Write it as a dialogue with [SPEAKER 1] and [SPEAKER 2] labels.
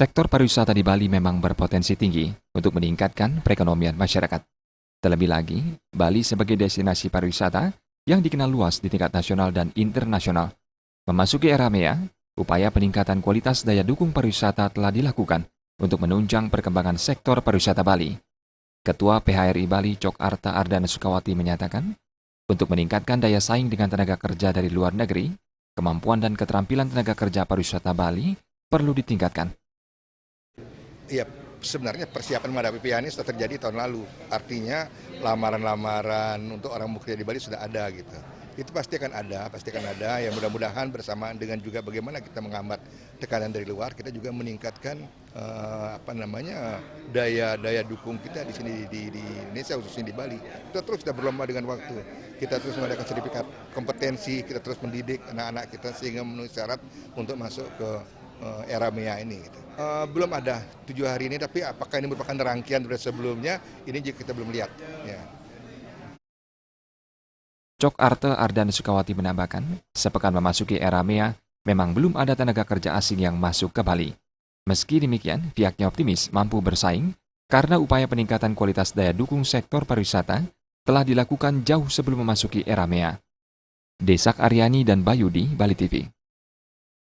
[SPEAKER 1] Sektor pariwisata di Bali memang berpotensi tinggi untuk meningkatkan perekonomian masyarakat. Terlebih lagi, Bali sebagai destinasi pariwisata yang dikenal luas di tingkat nasional dan internasional. Memasuki era MEA, upaya peningkatan kualitas daya dukung pariwisata telah dilakukan untuk menunjang perkembangan sektor pariwisata Bali. Ketua PHRI Bali Cok Arta Ardana Sukawati menyatakan, untuk meningkatkan daya saing dengan tenaga kerja dari luar negeri, kemampuan dan keterampilan tenaga kerja pariwisata Bali perlu ditingkatkan.
[SPEAKER 2] Iya, sebenarnya persiapan menghadapi PIA ini sudah terjadi tahun lalu. Artinya lamaran-lamaran untuk orang bekerja di Bali sudah ada gitu. Itu pasti akan ada. Ya mudah-mudahan bersamaan dengan juga bagaimana kita menghambat tekanan dari luar, kita juga meningkatkan daya dukung kita di sini di Indonesia, khususnya di Bali. Kita berlomba dengan waktu. Kita terus mengadakan sertifikat kompetensi, kita terus mendidik anak-anak kita sehingga memenuhi syarat untuk masuk ke era MEA ini. Gitu. Belum ada 7 hari ini, tapi apakah ini merupakan rangkaian dari sebelumnya, ini juga kita belum lihat. Ya.
[SPEAKER 1] Cok Arte Ardana Sukawati menambahkan, sepekan memasuki era MEA, memang belum ada tenaga kerja asing yang masuk ke Bali. Meski demikian, pihaknya optimis mampu bersaing karena upaya peningkatan kualitas daya dukung sektor pariwisata telah dilakukan jauh sebelum memasuki era MEA. Desak Aryani dan Bayudi, Bali TV.